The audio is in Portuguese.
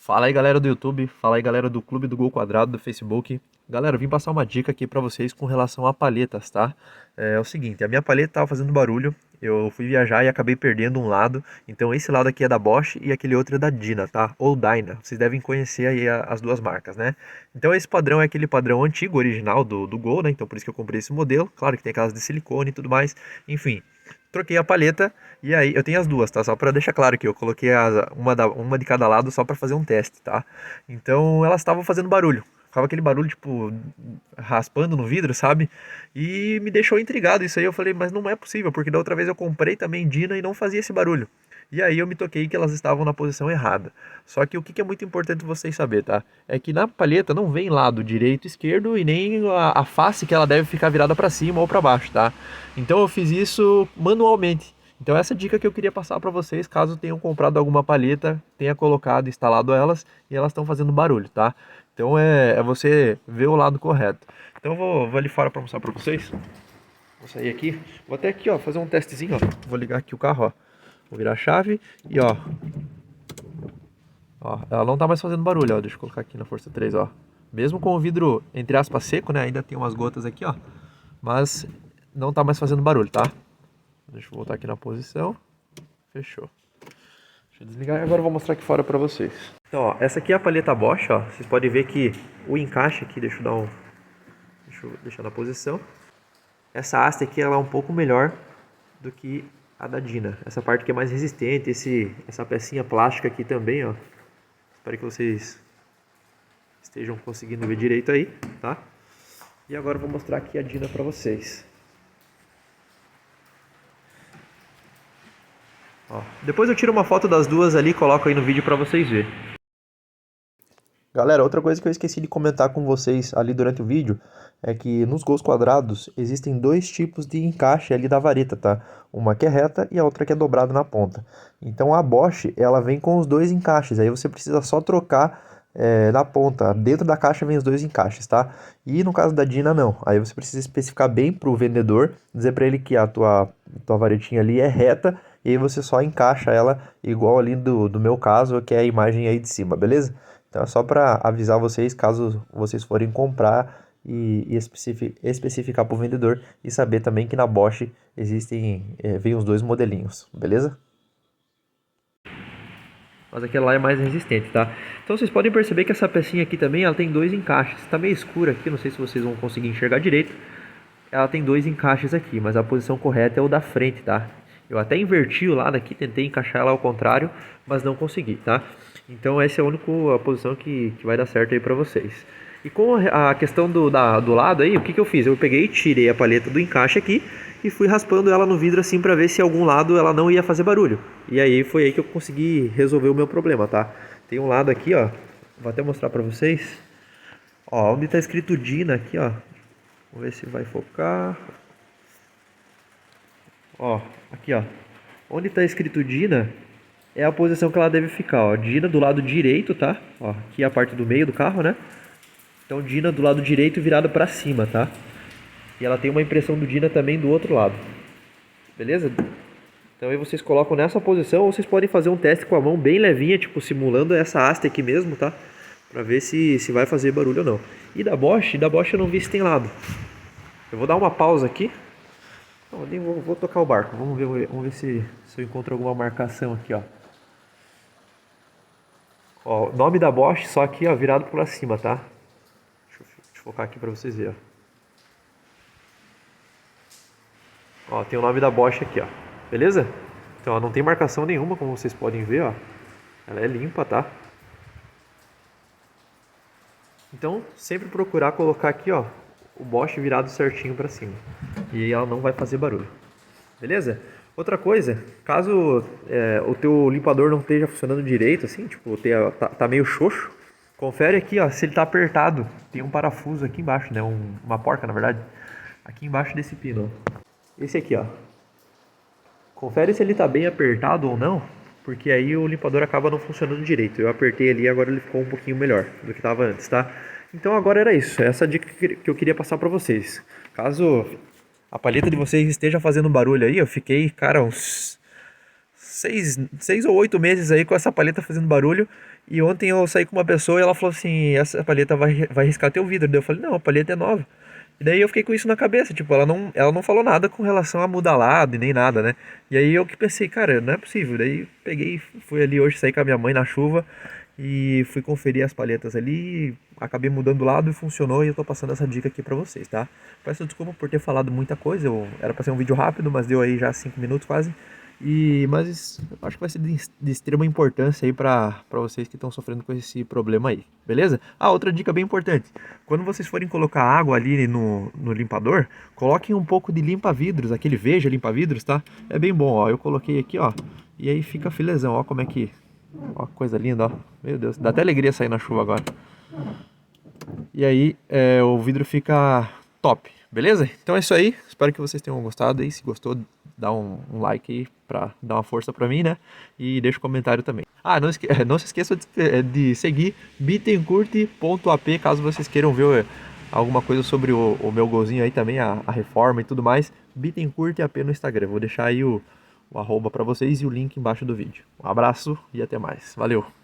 Fala aí galera do YouTube, fala aí galera do Clube do Gol Quadrado do Facebook. Galera, eu vim passar uma dica aqui pra vocês com relação a palhetas, tá? É o seguinte, a minha palheta tava fazendo barulho, eu fui viajar e acabei perdendo um lado, então esse lado aqui é da Bosch e aquele outro é da Dyna, tá? Ou Dyna, vocês devem conhecer aí as duas marcas, né? Então esse padrão é aquele padrão antigo, original do Gol, né? Então por isso que eu comprei esse modelo, claro que tem aquelas de silicone e tudo mais, enfim. Troquei a palheta e aí eu tenho as duas, tá? Só para deixar claro que eu coloquei uma de cada lado só para fazer um teste, tá? Então elas estavam fazendo barulho. Ficava aquele barulho tipo raspando no vidro, sabe? E me deixou intrigado isso aí. Eu falei, mas não é possível, porque da outra vez eu comprei também Dina e não fazia esse barulho. E aí eu me toquei que elas estavam na posição errada. Só que o que é muito importante vocês saber, tá? É que na palheta não vem lado direito, esquerdo e nem a face que ela deve ficar virada para cima ou para baixo, tá? Então eu fiz isso manualmente. Então essa dica que eu queria passar para vocês, caso tenham comprado alguma palheta, tenha colocado, instalado elas e elas estão fazendo barulho, tá? Então é você ver o lado correto. Então eu vou ali fora para mostrar para vocês. Vou sair aqui, vou até aqui, ó, fazer um testezinho, ó. Vou ligar aqui o carro, ó. Vou virar a chave e ó, ela não tá mais fazendo barulho, ó. Deixa eu colocar aqui na força 3, ó. Mesmo com o vidro, entre aspas, seco, né? Ainda tem umas gotas aqui, ó. Mas não tá mais fazendo barulho, tá? Deixa eu voltar aqui na posição. Fechou. Deixa eu desligar e agora eu vou mostrar aqui fora pra vocês. Então, ó, essa aqui é a palheta Bosch, ó. Vocês podem ver que o encaixe aqui, deixa eu deixar na posição. Essa haste aqui, ela é um pouco melhor do que a da Dyna. Essa parte aqui é mais resistente, essa pecinha plástica aqui também, ó. Espero que vocês estejam conseguindo ver direito aí, tá? E agora eu vou mostrar aqui a Dyna pra vocês. Ó, depois eu tiro uma foto das duas ali e coloco aí no vídeo pra vocês verem. Galera, outra coisa que eu esqueci de comentar com vocês ali durante o vídeo é que nos gols quadrados existem dois tipos de encaixe ali da vareta, tá? Uma que é reta e a outra que é dobrada na ponta. Então a Bosch, ela vem com os dois encaixes, aí você precisa só trocar na ponta. Dentro da caixa vem os dois encaixes, tá? E no caso da Dyna não, aí você precisa especificar bem pro vendedor, dizer para ele que a tua varetinha ali é reta e aí você só encaixa ela igual ali do meu caso, que é a imagem aí de cima, beleza? Então é só para avisar vocês caso vocês forem comprar e especificar para o vendedor e saber também que na Bosch existem, vem os dois modelinhos, beleza? Mas aquela lá é mais resistente, tá? Então vocês podem perceber que essa pecinha aqui também ela tem dois encaixes. Tá meio escura aqui, não sei se vocês vão conseguir enxergar direito. Ela tem dois encaixes aqui, mas a posição correta é o da frente, tá? Eu até inverti o lado aqui, tentei encaixar ela ao contrário, mas não consegui, tá? Então essa é a posição que vai dar certo aí pra vocês. E com a questão do lado aí, o que eu fiz? Eu peguei, tirei a palheta do encaixe aqui e fui raspando ela no vidro assim pra ver se algum lado ela não ia fazer barulho. E aí foi aí que eu consegui resolver o meu problema, tá? Tem um lado aqui, ó, vou até mostrar pra vocês. Ó, onde tá escrito Dyna aqui, ó. Vamos ver se vai focar. Ó, aqui, ó. Onde está escrito Dyna é a posição que ela deve ficar, ó. Dyna do lado direito, tá? Ó, aqui é a parte do meio do carro, né? Então Dyna do lado direito virado para cima, tá? E ela tem uma impressão do Dyna também do outro lado. Beleza? Então aí vocês colocam nessa posição, ou vocês podem fazer um teste com a mão bem levinha, tipo simulando essa haste aqui mesmo, tá? Pra ver se vai fazer barulho ou não. E da Bosch eu não vi se tem lado. Eu vou dar uma pausa aqui. Não, nem vou tocar o barco. Vamos ver se eu encontro alguma marcação aqui, ó. Ó, nome da Bosch, só aqui, ó, virado para cima, tá? Deixa eu focar aqui para vocês verem, ó. Ó, tem o nome da Bosch aqui, ó. Beleza? Então, ó, não tem marcação nenhuma, como vocês podem ver, ó. Ela é limpa, tá? Então, sempre procurar colocar aqui, ó, o Bosch virado certinho para cima. E aí ela não vai fazer barulho. Beleza? Outra coisa, caso o teu limpador não esteja funcionando direito, assim, tipo, tá meio xoxo, confere aqui, ó, se ele tá apertado. Tem um parafuso aqui embaixo, né? Uma porca, na verdade. Aqui embaixo desse pino, ó. Esse aqui, ó. Confere se ele tá bem apertado ou não, porque aí o limpador acaba não funcionando direito. Eu apertei ali e agora ele ficou um pouquinho melhor do que estava antes, tá? Então agora era isso, essa dica que eu queria passar para vocês. Caso a palheta de vocês esteja fazendo barulho aí, eu fiquei, cara, uns seis ou 8 meses aí com essa paleta fazendo barulho. E ontem eu saí com uma pessoa e ela falou assim: essa paleta vai riscar teu vidro. Daí eu falei: não, a paleta é nova. E daí eu fiquei com isso na cabeça, tipo, ela não falou nada com relação a mudar lado e nem nada, né? E aí eu que pensei, cara, não é possível. Daí peguei, fui ali hoje, saí com a minha mãe na chuva e fui conferir as palhetas ali, acabei mudando o lado e funcionou e eu tô passando essa dica aqui pra vocês, tá? Peço desculpa por ter falado muita coisa, era pra ser um vídeo rápido, mas deu aí já 5 minutos quase. Mas eu acho que vai ser de extrema importância aí pra vocês que estão sofrendo com esse problema aí, beleza? Ah, outra dica bem importante. Quando vocês forem colocar água ali no limpador, coloquem um pouco de limpa-vidros, aquele Veja limpa-vidros, tá? É bem bom, ó. Eu coloquei aqui, ó, e aí fica filezão, ó como é que... Ó, coisa linda, ó. Meu Deus, dá até alegria sair na chuva agora. E aí, o vidro fica top, beleza? Então é isso aí, espero que vocês tenham gostado aí. Se gostou, dá um like aí pra dar uma força pra mim, né? E deixa um comentário também. Ah, não se esqueça de seguir bittencourt.ap caso vocês queiram ver alguma coisa sobre o meu golzinho aí também, a reforma e tudo mais. Bittencourt.ap no Instagram. Vou deixar aí o arroba pra vocês e o link embaixo do vídeo. Um abraço e até mais. Valeu!